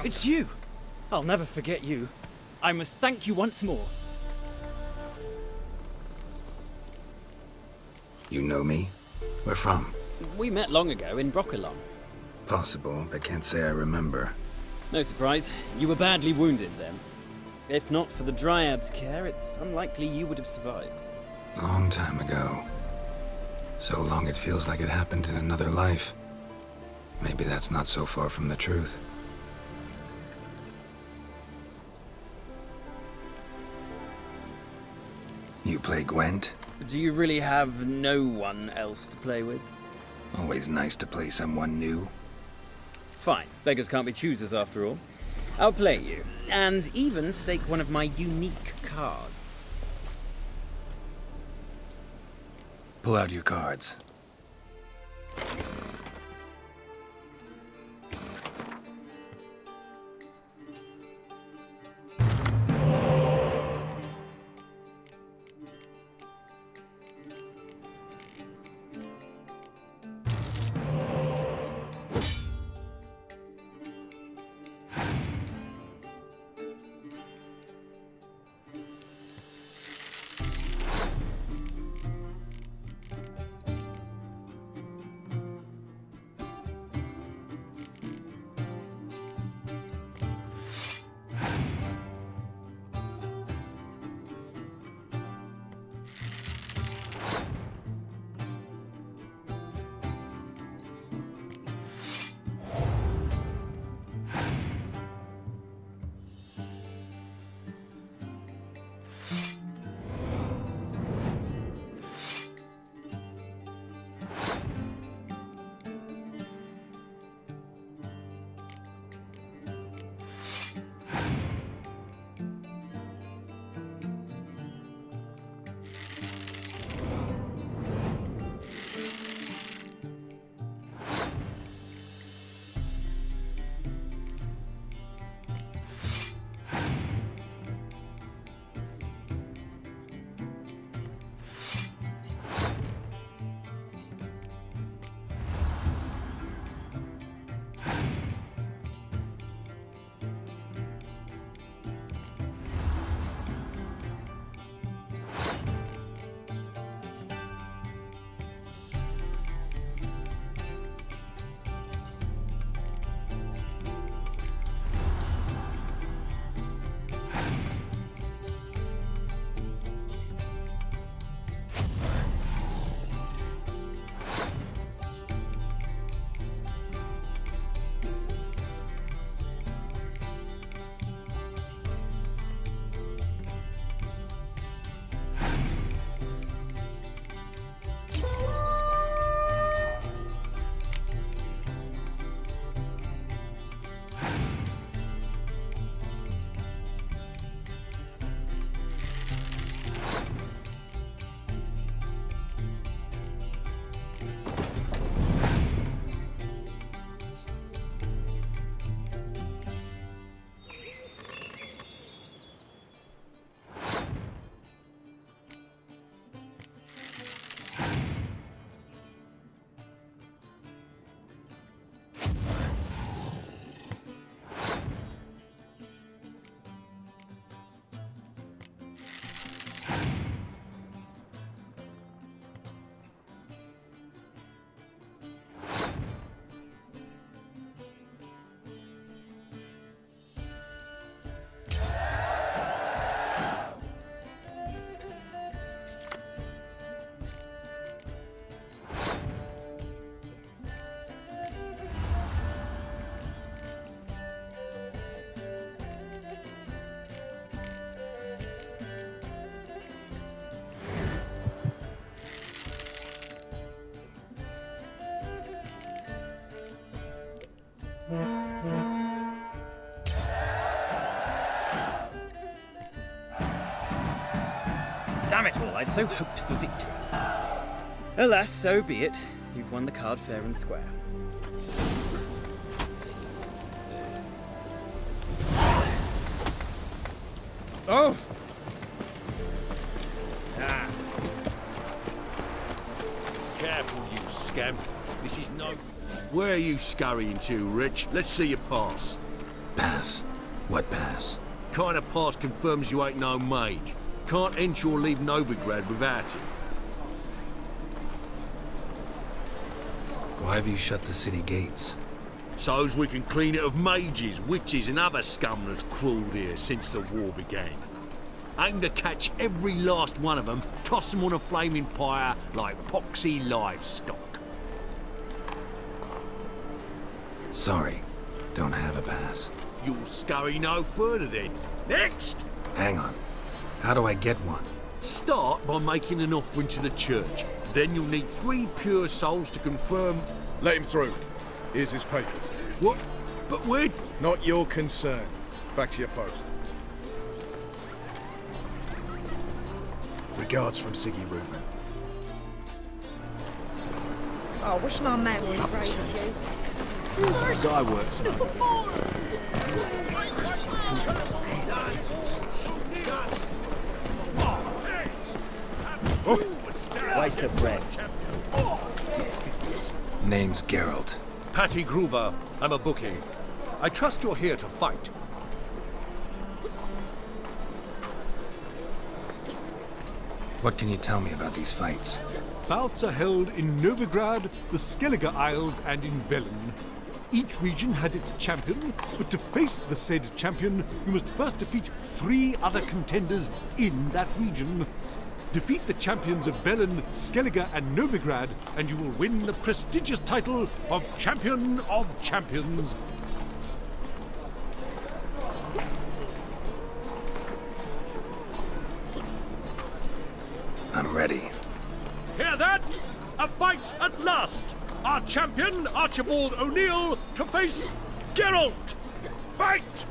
It's you! I'll never forget you. I must thank you once more. You know me? Where from? We met long ago in Broccolon. Possible, but can't say I remember. No surprise, you were badly wounded then. If not for the Dryad's care, it's unlikely you would have survived. Long time ago. So long it feels like it happened in another life. Maybe that's not so far from the truth. You play Gwent? Do you really have no one else to play with? Always nice to play someone new. Fine, beggars can't be choosers after all. I'll play you, and even stake one of my unique cards. Pull out your cards. Damn it all, I'd so hoped for victory. Alas, so be it. You've won the card fair and square. Oh! Ah. Careful, you scamp. This is no... Where are you scurrying to, Rich? Let's see your pass. Pass? What pass? Kind of pass confirms you ain't no mage. Can't enter or leave Novigrad without it. Why have you shut the city gates? So's we can clean it of mages, witches and other scum that's crawled here since the war began. Aim to catch every last one of them, toss them on a flaming pyre like poxy livestock. Sorry, don't have a pass. You'll scurry no further then. Next! Hang on. How do I get one? Start by making an offering to the church. Then you'll need 3 pure souls to confirm... Let him through. Here's his papers. What? But where... Not your concern. Back to your post. Regards from Siggy Reuven. I wish my man was brave as you. Guy works. Waste of breath. Name's Geralt. Patty Gruber. I'm a bookie. I trust you're here to fight. What can you tell me about these fights? Bouts are held in Novigrad, the Skellige Isles, and in Velen. Each region has its champion, but to face the said champion, you must first defeat 3 other contenders in that region. Defeat the champions of Velen, Skellige, and Novigrad, and you will win the prestigious title of Champion of Champions. I'm ready. Hear that? A fight at last! Our champion, Archibald O'Neill, to face Geralt! Fight!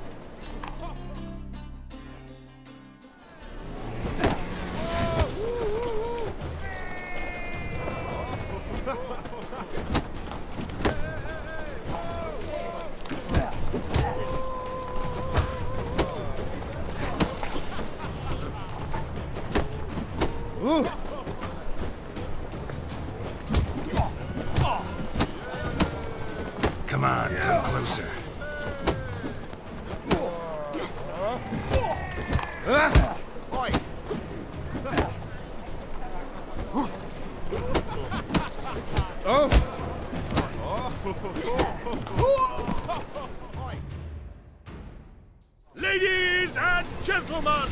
Come on, come closer. Ladies and gentlemen,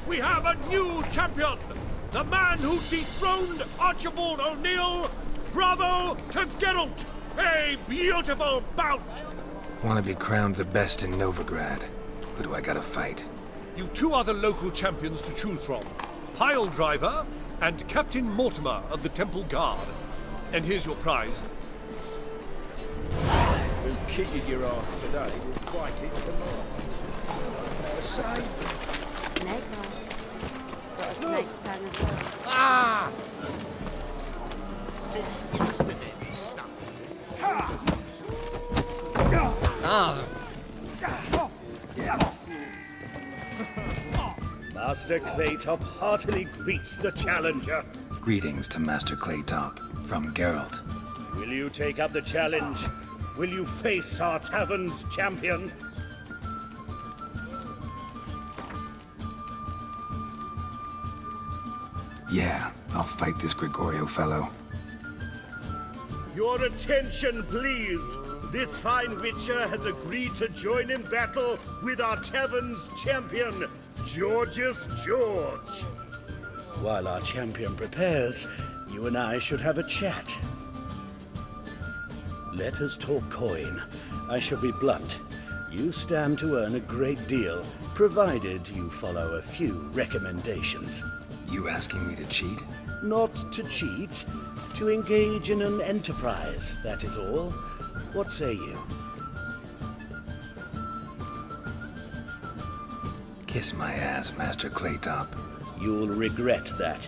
we have a new champion! The man who dethroned Archibald O'Neill! Bravo to Geralt! A beautiful bout! Want to be crowned the best in Novigrad. Who do I gotta fight? You've 2 other local champions to choose from. Pile Driver and Captain Mortimer of the Temple Guard. And here's your prize. Who kisses your ass today will fight it tomorrow. Snake got a snake's tongue as well. Since yesterday, Master Claytop heartily greets the challenger. Greetings to Master Claytop from Geralt. Will you take up the challenge? Will you face our tavern's champion? Yeah, I'll fight this Gregorio fellow. Your attention, please. This fine witcher has agreed to join in battle with our tavern's champion, Georgius George. While our champion prepares, you and I should have a chat. Let us talk coin. I shall be blunt. You stand to earn a great deal, provided you follow a few recommendations. You asking me to cheat? Not to cheat, to engage in an enterprise, that is all. What say you? Kiss my ass, Master Claytop. You'll regret that.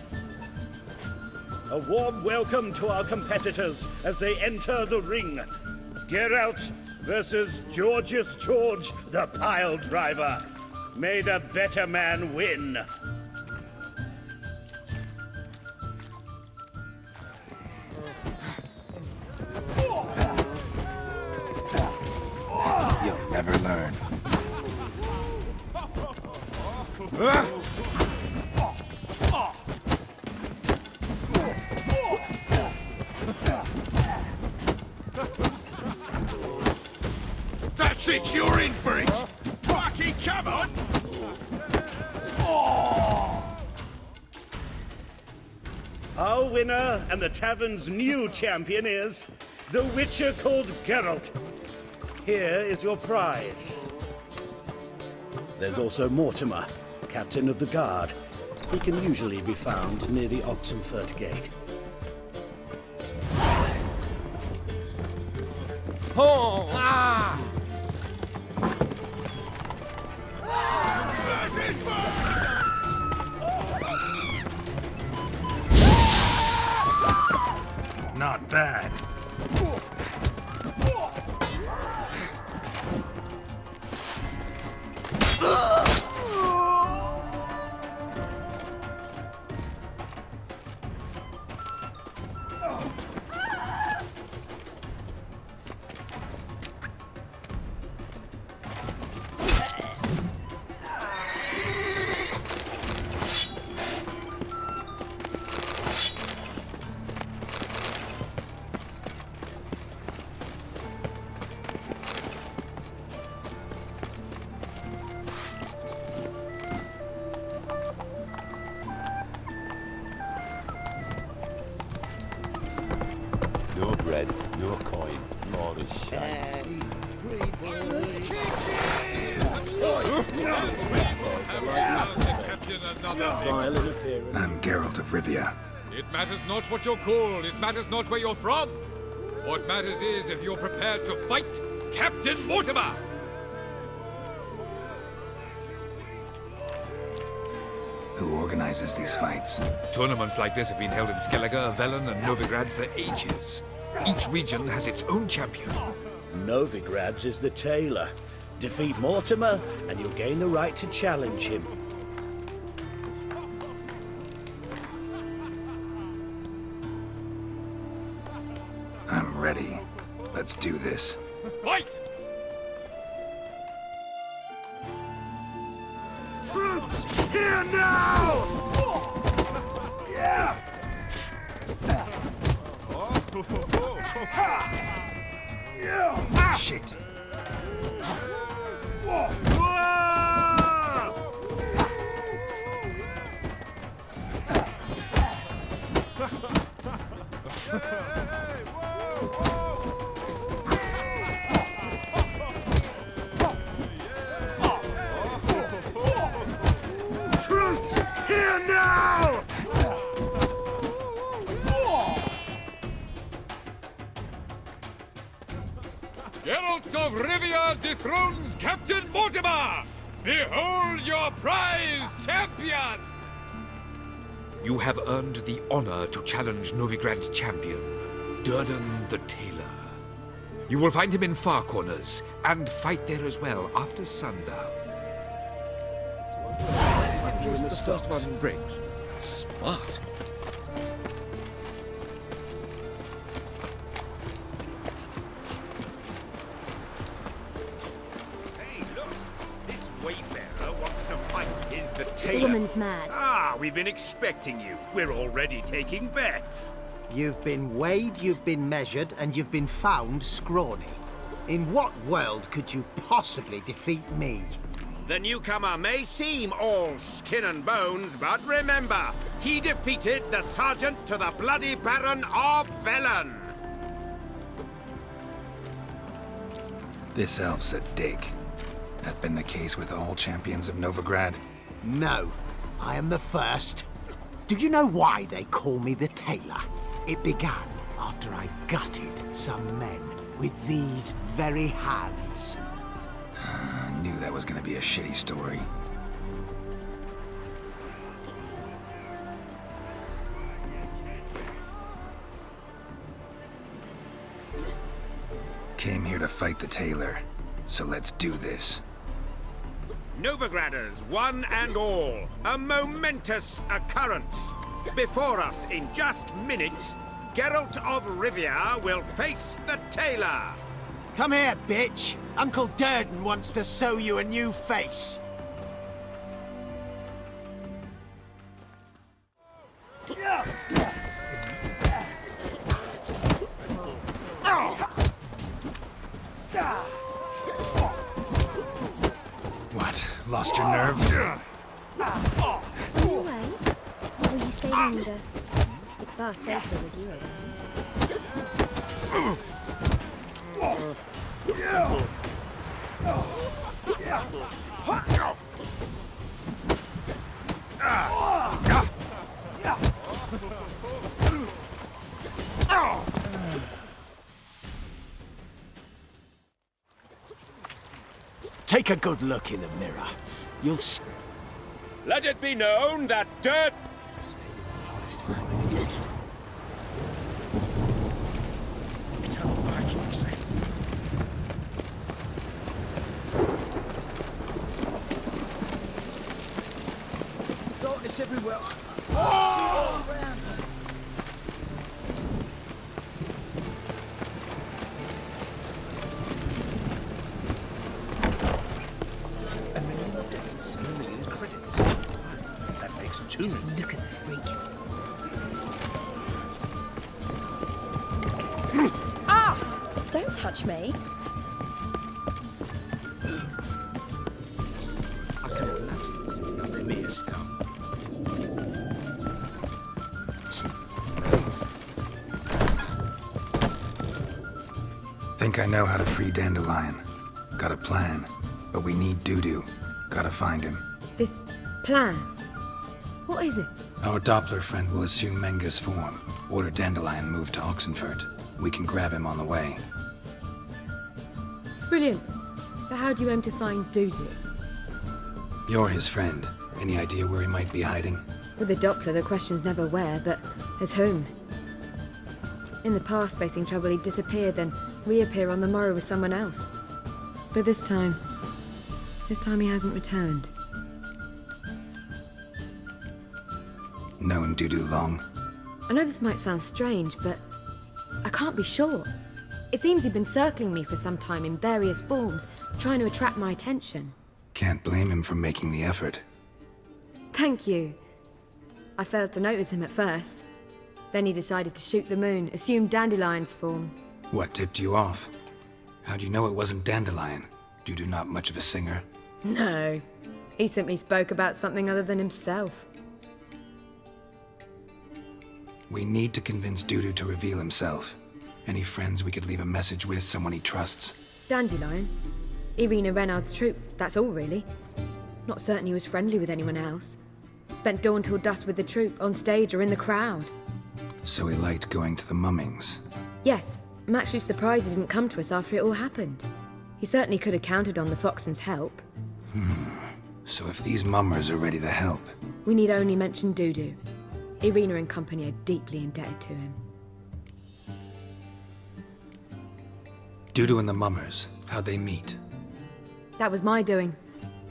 A warm welcome to our competitors as they enter the ring. Geralt versus Georgius George, the Pile Driver. May the better man win. never learn. That's it, you're in for it! Rocky, come on! Our winner and the tavern's new champion is the Witcher called Geralt. Here is your prize. There's also Mortimer, captain of the guard. He can usually be found near the Oxenfurt Gate. Oh! Ah! Not bad. No bread, no coin, more is shite. Vile in appearance. I'm Geralt of Rivia. It matters not what you're called, it matters not where you're from. What matters is if you're prepared to fight Captain Mortimer! Who organizes these fights? Tournaments like this have been held in Skellige, Velen, and Novigrad for ages. Each region has its own champion. Novigrad's is the tailor. Defeat Mortimer, and you'll gain the right to challenge him. I'm ready. Let's do this. Fight! Troops, here now! Yeah! Shit. Troops, here now! Geralt of Rivia dethrones Captain Mortimer! Behold your prize champion! You have earned the honor to challenge Novigrad's champion, Durden the Tailor. You will find him in Far Corners, and fight there as well after sundown. The first one breaks. Smart. Hey, look! This wayfarer wants to fight. Is the The tailor? woman's mad. Ah, we've been expecting you. We're already taking bets. You've been weighed, you've been measured, and you've been found scrawny. In what world could you possibly defeat me? The newcomer may seem all skin and bones, but remember, he defeated the sergeant to the bloody Baron of Velen. This elf's a dick. That been the case with all champions of Novigrad? No, I am the first. Do you know why they call me the Tailor? It began after I gutted some men with these very hands. I knew that was gonna be a shitty story. Came here to fight the tailor, so let's do this. Novigraders, one and all, a momentous occurrence. Before us, in just minutes, Geralt of Rivia will face the tailor. Come here, bitch. Uncle Durden wants to sew you a new face. What? Lost your nerve? Are you away? Or will you stay longer? It's far safer with you around. Take a good look in the mirror. You'll Let it be known that dirt... Darkness everywhere. I see it all around. Credits. That makes two. Just look at the freak. Ah! Don't touch me. I can imagine using the Rivia stone. Think I know how to free Dandelion. Got a plan. But we need Dudu. Gotta find him. This plan? What is it? Our Doppler friend will assume Menga's form. Order Dandelion moved to Oxenfurt. We can grab him on the way. Brilliant. But how do you aim to find Dudu? You're his friend. Any idea where he might be hiding? With the Doppler, the question's never where, but as whom. In the past, facing trouble, he'd disappear, then reappear on the morrow with someone else. But this time he hasn't returned. Known Dudu long? I know this might sound strange, but I can't be sure. It seems he'd been circling me for some time in various forms, trying to attract my attention. Can't blame him for making the effort. Thank you. I failed to notice him at first. Then he decided to shoot the moon, assume Dandelion's form. What tipped you off? How'd you know it wasn't Dandelion? Dudu not much of a singer? No. He simply spoke about something other than himself. We need to convince Dudu to reveal himself. Any friends we could leave a message with, someone he trusts? Dandelion? Irina Renard's troupe, that's all really. Not certain he was friendly with anyone else. Spent dawn till dusk with the troupe, on stage or in the crowd. So he liked going to the mummings. Yes, I'm actually surprised he didn't come to us after it all happened. He certainly could have counted on the Foxen's help. So if these mummers are ready to help... We need only mention Dudu. Irina and company are deeply indebted to him. Dudu and the mummers, how'd they meet? That was my doing.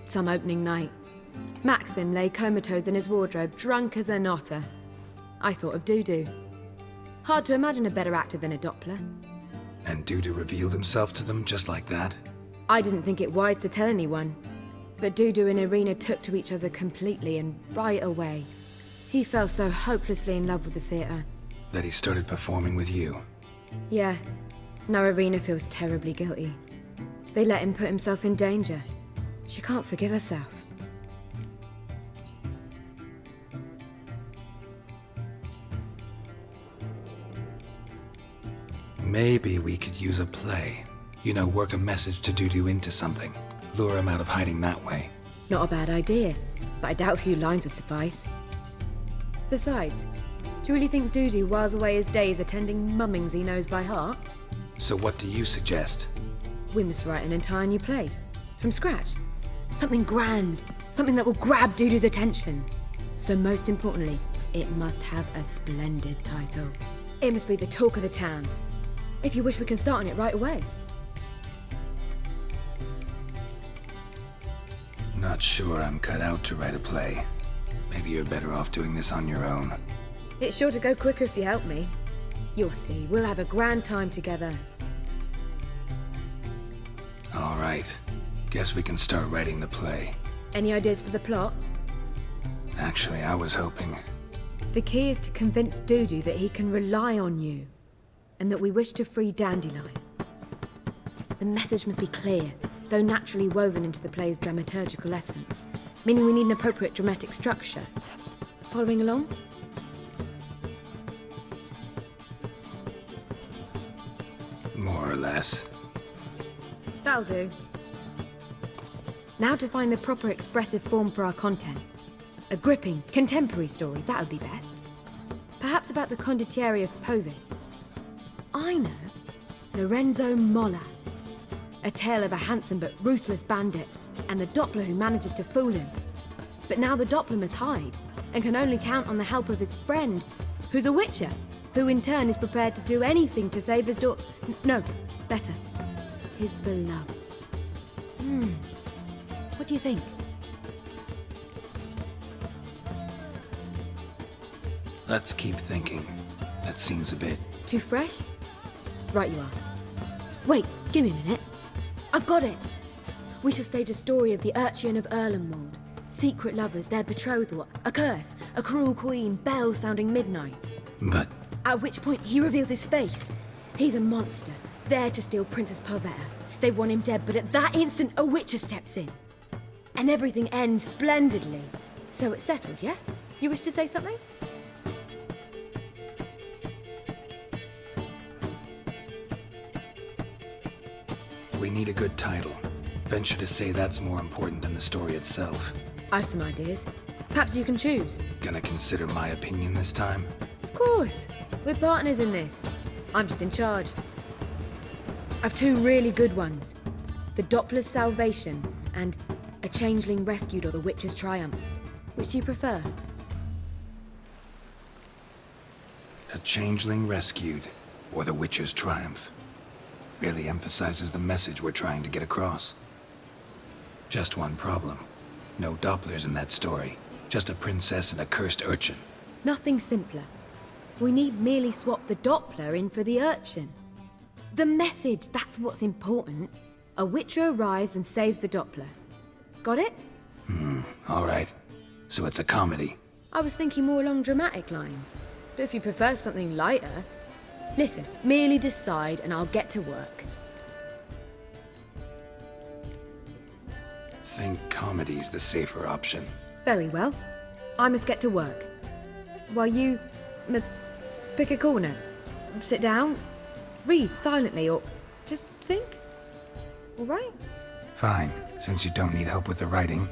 Some opening night. Maxim lay comatose in his wardrobe, drunk as an otter. I thought of Dudu. Hard to imagine a better actor than a Doppler. And Dudu revealed himself to them just like that? I didn't think it wise to tell anyone. But Dudu and Irina took to each other completely and right away. He fell so hopelessly in love with the theatre. That he started performing with you? Yeah. Now Irina feels terribly guilty. They let him put himself in danger. She can't forgive herself. Maybe we could use a play. You know, work a message to Dudu into something. Lure him out of hiding that way. Not a bad idea, but I doubt a few lines would suffice. Besides, do you really think Dudu whiles away his days attending mummings he knows by heart? So what do you suggest? We must write an entire new play. From scratch. Something grand. Something that will grab Dudu's attention. So most importantly, it must have a splendid title. It must be the talk of the town. If you wish, we can start on it right away. Not sure I'm cut out to write a play. Maybe you're better off doing this on your own. It's sure to go quicker if you help me. You'll see, we'll have a grand time together. All right. Guess we can start writing the play. Any ideas for the plot? Actually, I was hoping... The key is to convince Dudu that he can rely on you, and that we wish to free Dandelion. The message must be clear, though naturally woven into the play's dramaturgical essence, meaning we need an appropriate dramatic structure. Following along? More or less. That'll do. Now to find the proper expressive form for our content. A gripping, contemporary story, that would be best. Perhaps about the condottieri of Povis. I know. Lorenzo Molla. A tale of a handsome but ruthless bandit, and the Doppler who manages to fool him. But now the Doppler must hide, and can only count on the help of his friend, who's a witcher, who in turn is prepared to do anything to save his no, better. His beloved. What do you think? Let's keep thinking. That seems a bit... Too fresh? Right you are. Wait, give me a minute. I've got it! We shall stage a story of the Urchin of Erlenwald. Secret lovers, their betrothal, a curse, a cruel queen, bells sounding midnight. But... At which point he reveals his face. He's a monster, there to steal Princess Pavetta. They want him dead, but at that instant a witcher steps in. And everything ends splendidly. So it's settled, yeah? You wish to say something? We need a good title. Venture to say that's more important than the story itself. I've some ideas. Perhaps you can choose. Gonna consider my opinion this time? Of course. We're partners in this. I'm just in charge. I've two really good ones. The Doppler's Salvation and A Changeling Rescued or the Witch's Triumph. Which do you prefer? A Changeling Rescued or the Witcher's Triumph. Really emphasizes the message we're trying to get across. Just one problem. No Dopplers in that story. Just a princess and a cursed urchin. Nothing simpler. We need merely swap the Doppler in for the urchin. The message, that's what's important. A witcher arrives and saves the Doppler. Got it? All right. So it's a comedy. I was thinking more along dramatic lines. But if you prefer something lighter... Listen, merely decide and I'll get to work. Think comedy's the safer option. Very well. I must get to work. While you must pick a corner. Sit down, read silently, or just think. All right? Fine, since you don't need help with the writing.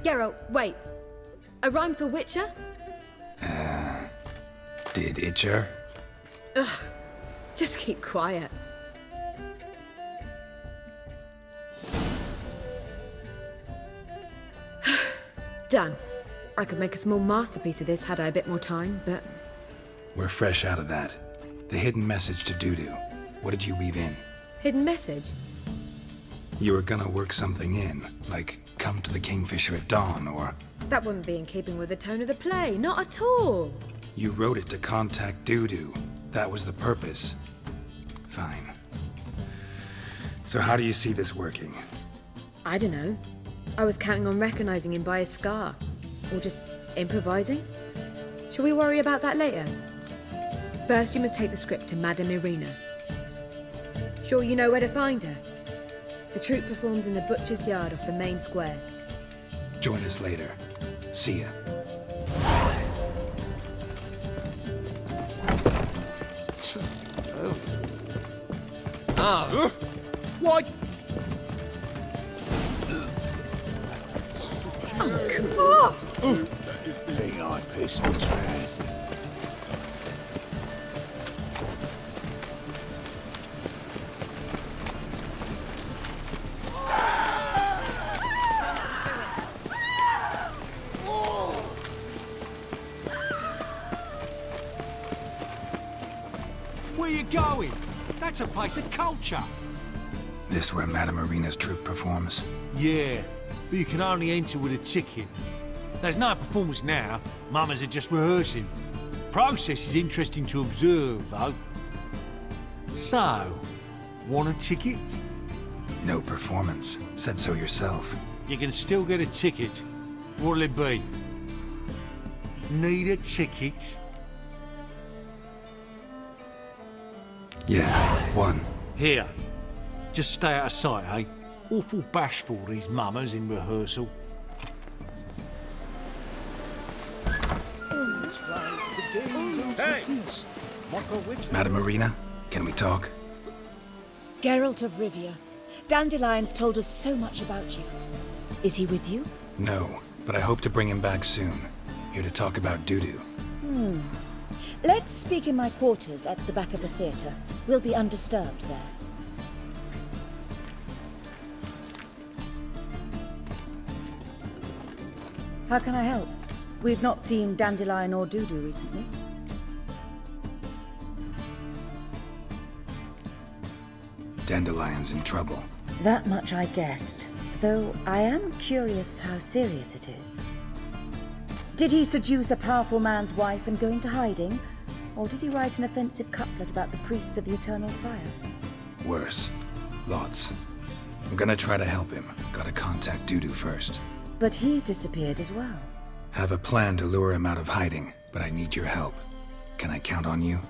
Geralt, wait. A rhyme for Witcher? Did Itcher? Ugh. Just keep quiet. Done. I could make a small masterpiece of this had I a bit more time, but... We're fresh out of that. The hidden message to Dudu. What did you weave in? Hidden message? You were gonna work something in, like come to the Kingfisher at dawn, or... That wouldn't be in keeping with the tone of the play, not at all. You wrote it to contact Dudu. That was the purpose. Fine. So how do you see this working? I don't know. I was counting on recognizing him by his scar. Or just improvising. Shall we worry about that later? First, you must take the script to Madame Irina. Sure you know where to find her? The troupe performs in the butcher's yard off the main square. Join us later. See ya. Why? Think I pissed my trousers. Where you going? That's a place of culture. This where Madame Irina's troupe performs? Yeah, but you can only enter with a ticket. There's no performance now. Mamas are just rehearsing. Process is interesting to observe, though. So, Want a ticket? No performance. Said so yourself. You can still get a ticket. What'll it be? Need a ticket? Yeah, one. Here. Just stay out of sight, eh? Awful bashful, these mummers in rehearsal. Hey! Madam Marina, can we talk? Geralt of Rivia. Dandelion's told us so much about you. Is he with you? No, but I hope to bring him back soon. Here to talk about doo-doo. Let's speak in my quarters at the back of the theatre. We'll be undisturbed there. How can I help? We've not seen Dandelion or Dudu recently. Dandelion's in trouble. That much I guessed, though I am curious how serious it is. Did he seduce a powerful man's wife and go into hiding? Or did he write an offensive couplet about the priests of the eternal fire? Worse. Lots. I'm gonna try to help him. Gotta contact Dudu first. But he's disappeared as well. Have a plan to lure him out of hiding, but I need your help. Can I count on you?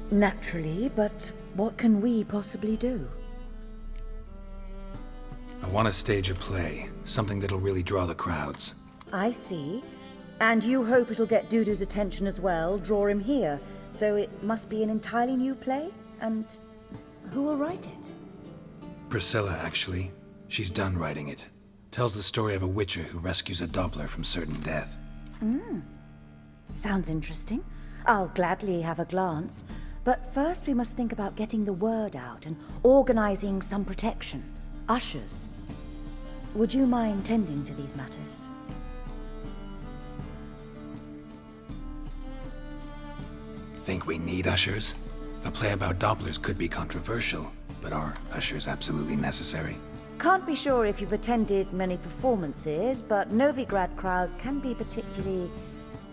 Naturally, but what can we possibly do? I want to stage a play, something that'll really draw the crowds. I see. And you hope it'll get Dudu's attention as well, draw him here. So it must be an entirely new play? And who will write it? Priscilla, actually. She's done writing it. Tells the story of a witcher who rescues a Doppler from certain death. Sounds interesting. I'll gladly have a glance. But first we must think about getting the word out and organizing some protection. Ushers. Would you mind tending to these matters? Think we need ushers? A play about Dopplers could be controversial, but are ushers absolutely necessary? Can't be sure if you've attended many performances, but Novigrad crowds can be particularly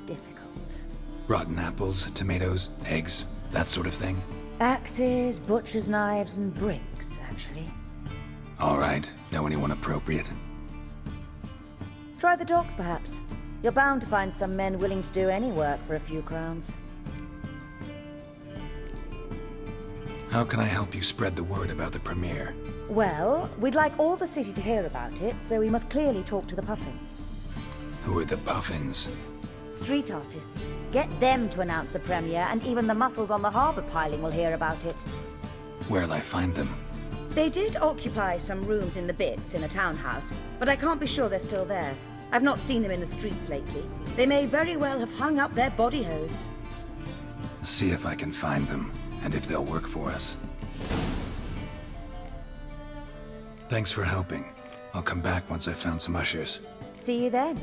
difficult. Rotten apples, tomatoes, eggs, that sort of thing? Axes, butcher's knives, and bricks, actually. All right. Know anyone appropriate? Try the docks, perhaps. You're bound to find some men willing to do any work for a few crowns. How can I help you spread the word about the premiere? Well, we'd like all the city to hear about it, so we must clearly talk to the Puffins. Who are the Puffins? Street artists. Get them to announce the premiere, and even the muscles on the harbour piling will hear about it. Where'll I find them? They did occupy some rooms in the Bits in a townhouse, but I can't be sure they're still there. I've not seen them in the streets lately. They may very well have hung up their body hose. See if I can find them, and if they'll work for us. Thanks for helping. I'll come back once I've found some ushers. See you then.